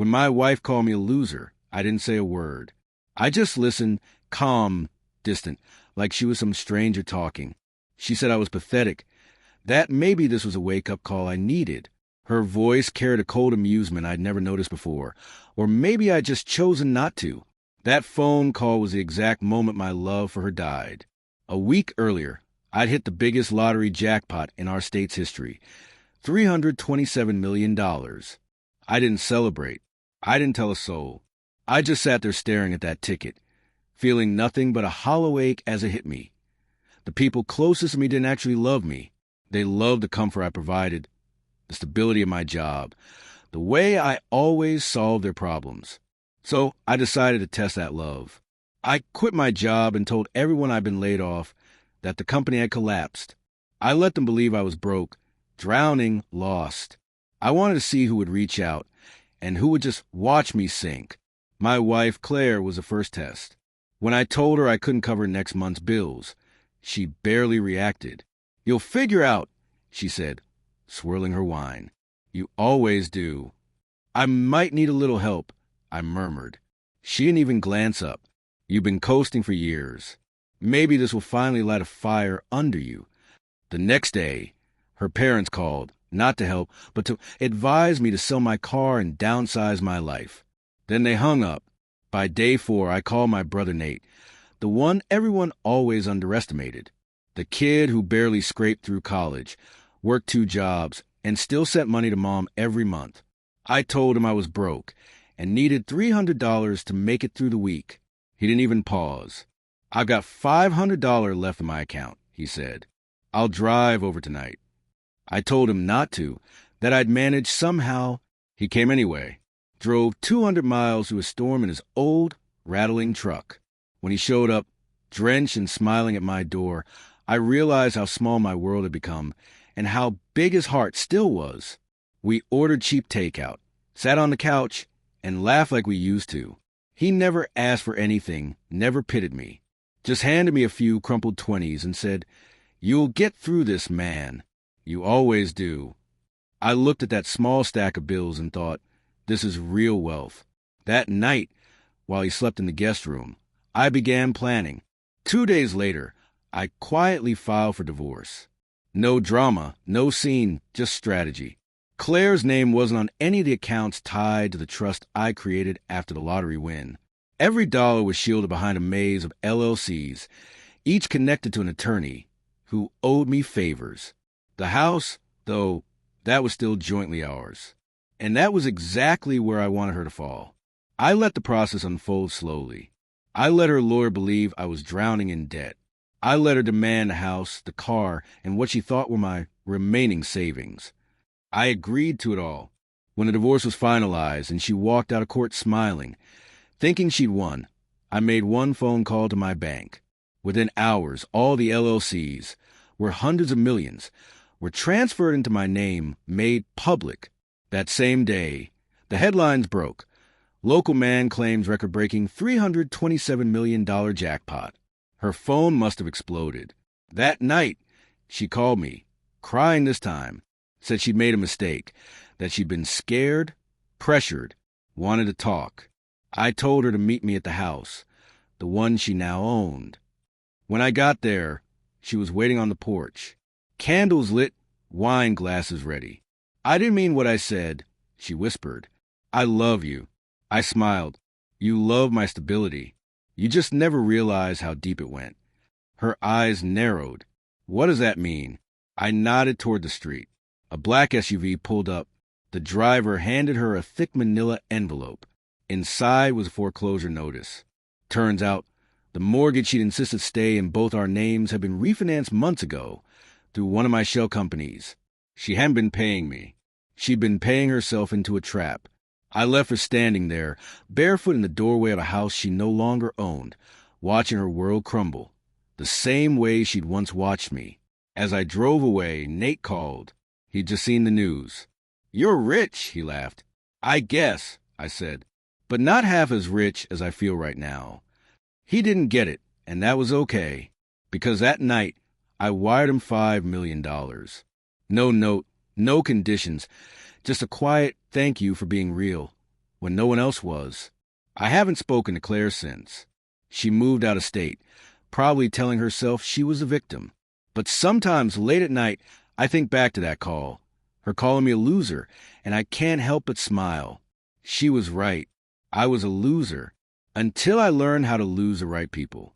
When my wife called me a loser, I didn't say a word. I just listened, calm, distant, like she was some stranger talking. She said I was pathetic, that maybe this was a wake-up call I needed. Her voice carried a cold amusement I'd never noticed before. Or maybe I'd just chosen not to. That phone call was the exact moment my love for her died. A week earlier, I'd hit the biggest lottery jackpot in our state's history. $327 million. I didn't celebrate. I didn't tell a soul. I just sat there staring at that ticket, feeling nothing but a hollow ache as it hit me. The people closest to me didn't actually love me. They loved the comfort I provided, the stability of my job, the way I always solved their problems. So I decided to test that love. I quit my job and told everyone I'd been laid off that the company had collapsed. I let them believe I was broke, drowning, lost. I wanted to see who would reach out and who would just watch me sink. My wife, Claire, was the first test. When I told her I couldn't cover next month's bills, she barely reacted. "You'll figure out," she said, swirling her wine. "You always do." "I might need a little help," I murmured. She didn't even glance up. "You've been coasting for years. Maybe this will finally light a fire under you." The next day, her parents called, not to help, but to advise me to sell my car and downsize my life. Then they hung up. By day 4, I called my brother Nate, the one everyone always underestimated. The kid who barely scraped through college, worked 2 jobs, and still sent money to Mom every month. I told him I was broke and needed $300 to make it through the week. He didn't even pause. "I've got $500 left in my account," he said. "I'll drive over tonight." I told him not to, that I'd manage somehow. He came anyway, drove 200 miles through a storm in his old, rattling truck. When he showed up, drenched and smiling at my door, I realized how small my world had become and how big his heart still was. We ordered cheap takeout, sat on the couch, and laughed like we used to. He never asked for anything, never pitted me. Just handed me a few crumpled 20s and said, "You'll get through this, man. You always do." I looked at that small stack of bills and thought, this is real wealth. That night, while he slept in the guest room, I began planning. 2 days later, I quietly filed for divorce. No drama, no scene, just strategy. Claire's name wasn't on any of the accounts tied to the trust I created after the lottery win. Every dollar was shielded behind a maze of LLCs, each connected to an attorney who owed me favors. The house, though, that was still jointly ours. And that was exactly where I wanted her to fall. I let the process unfold slowly. I let her lawyer believe I was drowning in debt. I let her demand the house, the car, and what she thought were my remaining savings. I agreed to it all. When the divorce was finalized and she walked out of court smiling, thinking she'd won, I made one phone call to my bank. Within hours, all the LLCs, were hundreds of millions, were transferred into my name, made public. That same day, the headlines broke. Local man claims record-breaking $327 million jackpot. Her phone must have exploded. That night, she called me, crying this time, said she'd made a mistake, that she'd been scared, pressured, wanted to talk. I told her to meet me at the house, the one she now owned. When I got there, she was waiting on the porch. Candles lit, wine glasses ready. "I didn't mean what I said," she whispered. "I love you." I smiled. "You love my stability. You just never realized how deep it went." Her eyes narrowed. "What does that mean?" I nodded toward the street. A black SUV pulled up. The driver handed her a thick manila envelope. Inside was a foreclosure notice. Turns out, the mortgage she'd insisted stay in both our names had been refinanced months ago through one of my shell companies. She hadn't been paying me. She'd been paying herself into a trap. I left her standing there, barefoot in the doorway of a house she no longer owned, watching her world crumble, the same way she'd once watched me. As I drove away, Nate called. He'd just seen the news. "You're rich," he laughed. "I guess," I said, "but not half as rich as I feel right now." He didn't get it, and that was okay, because that night I wired him $5 million. No note, no conditions, just a quiet thank you for being real. when no one else was. I haven't spoken to Claire since. She moved out of state, probably telling herself she was a victim. But sometimes late at night, I think back to that call, her calling me a loser, and I can't help but smile. She was right. I was a loser until I learned how to lose the right people.